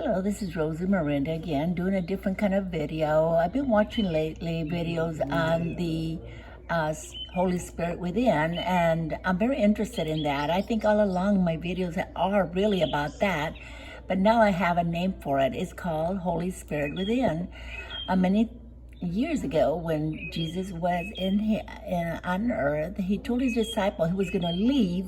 Hello, this is Rosie Miranda again, doing a different kind of video. I've been watching lately videos on the Holy Spirit within, and I'm very interested in that. I think all along my videos are really about that, but now I have a name for it. It's called Holy Spirit within. Many years ago, when Jesus was on earth, he told his disciples he was going to leave,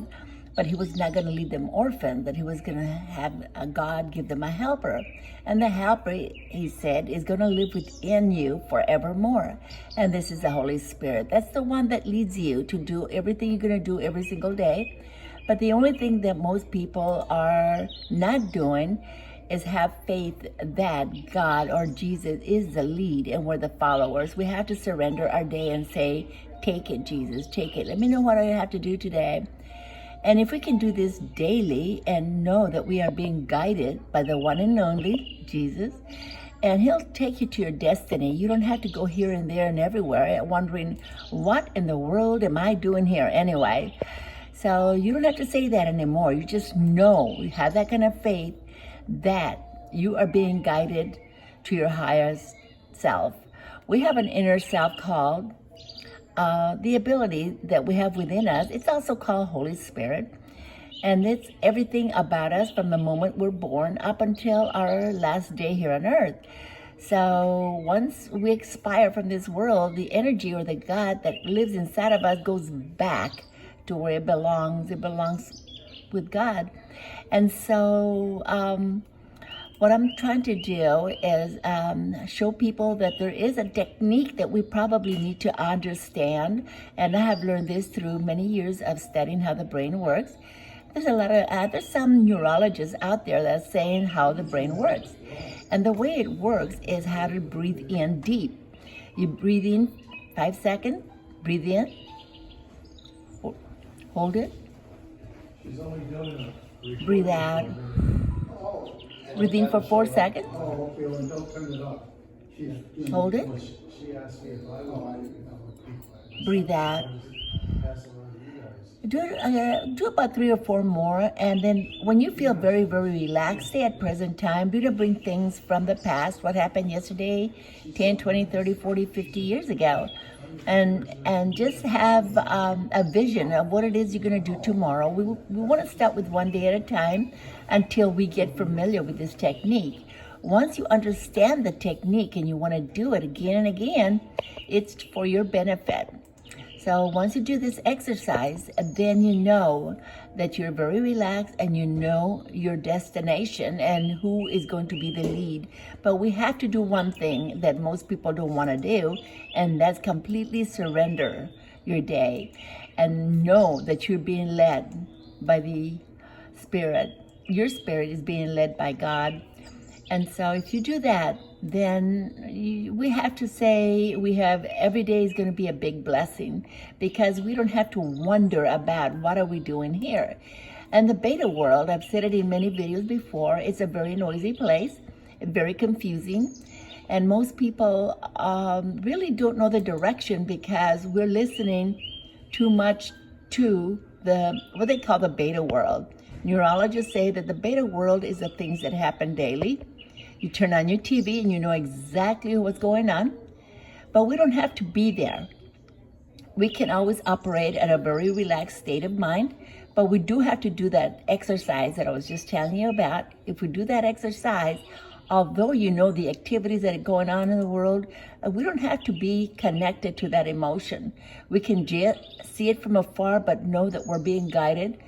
but he was not going to leave them orphaned, that he was going to have God give them a helper. And the helper, he said, is going to live within you forevermore. And this is the Holy Spirit. That's the one that leads you to do everything you're going to do every single day. But the only thing that most people are not doing is have faith that God or Jesus is the lead and we're the followers. We have to surrender our day and say, take it, Jesus, take it. Let me know what I have to do today. And if we can do this daily and know that we are being guided by the one and only Jesus, and he'll take you to your destiny. You don't have to go here and there and everywhere wondering, what in the world am I doing here anyway? So you don't have to say that anymore. You just know, you have that kind of faith that you are being guided to your highest self. We have an inner self called the ability that we have within us. It's also called Holy Spirit. And it's everything about us from the moment we're born up until our last day here on earth. So once we expire from this world, the energy or the God that lives inside of us goes back to where it belongs. It belongs with God. And so what I'm trying to do is show people that there is a technique that we probably need to understand. And I have learned this through many years of studying how the brain works. There's some neurologists out there that are saying how the brain works. And the way it works is how to breathe in deep. You breathe in 5 seconds, breathe in, hold it, breathe out. Breathe in for 4 seconds. Hold it. Breathe out. Do about 3 or 4 more, and then when you feel very, very relaxed, stay at present time. Do not bring things from the past, what happened yesterday, 10, 20, 30, 40, 50 years ago. And just have a vision of what it is you're going to do tomorrow. We want to start with one day at a time until we get familiar with this technique. Once you understand the technique and you want to do it again and again, it's for your benefit. So once you do this exercise, then you know that you're very relaxed and you know your destination and who is going to be the lead. But we have to do one thing that most people don't want to do, and that's completely surrender your day and know that you're being led by the Spirit. Your spirit is being led by God. And so if you do that, then we have to say every day is going to be a big blessing, because we don't have to wonder about what are we doing here. And the beta world, I've said it in many videos before, it's a very noisy place, very confusing. And most people really don't know the direction because we're listening too much to what they call the beta world. Neurologists say that the beta world is the things that happen daily. You turn on your TV and you know exactly what's going on, but we don't have to be there. We can always operate at a very relaxed state of mind, but we do have to do that exercise that I was just telling you about. If we do that exercise, although you know the activities that are going on in the world, we don't have to be connected to that emotion. We can just see it from afar, but know that we're being guided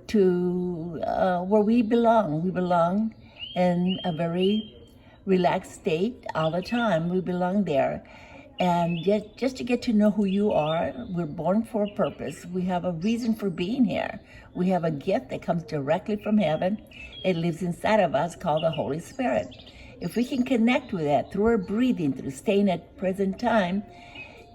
to where we belong. We belong in a very relaxed state all the time. We belong there. And just to get to know who you are, we're born for a purpose. We have a reason for being here. We have a gift that comes directly from heaven. It lives inside of us called the Holy Spirit. If we can connect with that through our breathing, through staying at present time,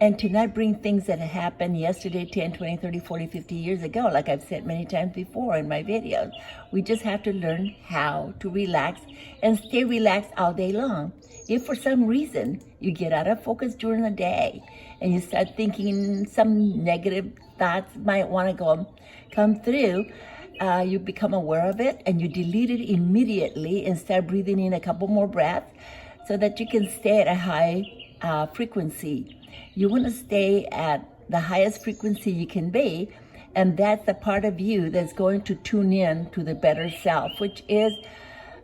and to not bring things that happened yesterday, 10, 20, 30, 40, 50 years ago, like I've said many times before in my videos. We just have to learn how to relax and stay relaxed all day long. If for some reason you get out of focus during the day and you start thinking some negative thoughts might want to come through, you become aware of it and you delete it immediately and start breathing in a couple more breaths so that you can stay at a high frequency. You want to stay at the highest frequency you can be, and that's the part of you that's going to tune in to the better self, which is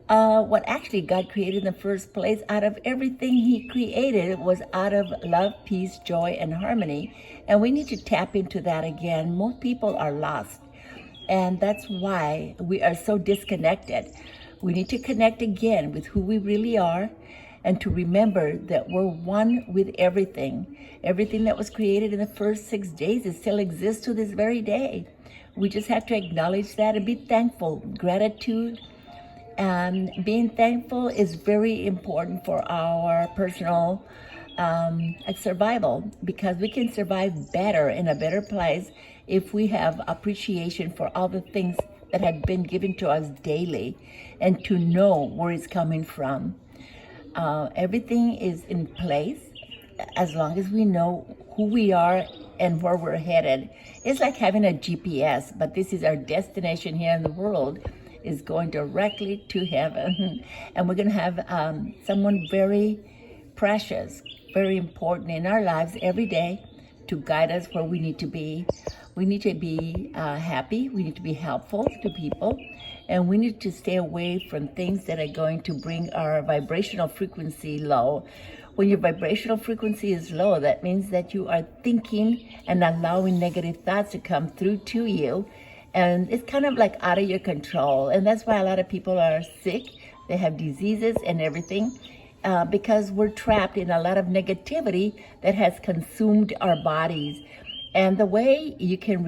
what actually God created in the first place. Out of everything He created, it was out of love, peace, joy, and harmony. And we need to tap into that again. Most people are lost. And that's why we are so disconnected. We need to connect again with who we really are and to remember that we're one with everything. Everything that was created in the first 6 days, it still exists to this very day. We just have to acknowledge that and be thankful. Gratitude and being thankful is very important for our personal survival, because we can survive better in a better place if we have appreciation for all the things that have been given to us daily and to know where it's coming from. Everything is in place as long as we know who we are and where we're headed. It's like having a GPS, but this is our destination here in the world, is going directly to heaven. And we're going to have someone very precious, very important in our lives every day to guide us where we need to be. We need to be happy. We need to be helpful to people. And we need to stay away from things that are going to bring our vibrational frequency low. When your vibrational frequency is low, that means that you are thinking and allowing negative thoughts to come through to you. And it's kind of like out of your control. And that's why a lot of people are sick. They have diseases and everything. Because we're trapped in a lot of negativity that has consumed our bodies. And the way you can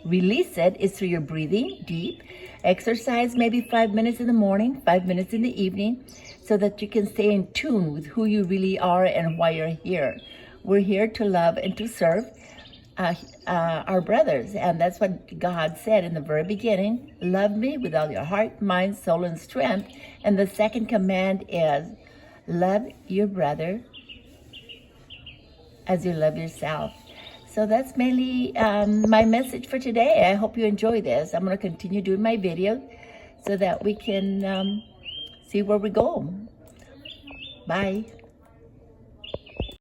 release it is through your breathing deep. Exercise maybe 5 minutes in the morning, 5 minutes in the evening, so that you can stay in tune with who you really are and why you're here. We're here to love and to serve our brothers. And that's what God said in the very beginning. Love me with all your heart, mind, soul, and strength. And the second command is, love your brother as you love yourself. So that's mainly my message for today. I hope you enjoy this. I'm going to continue doing my videos so that we can see where we go. Bye.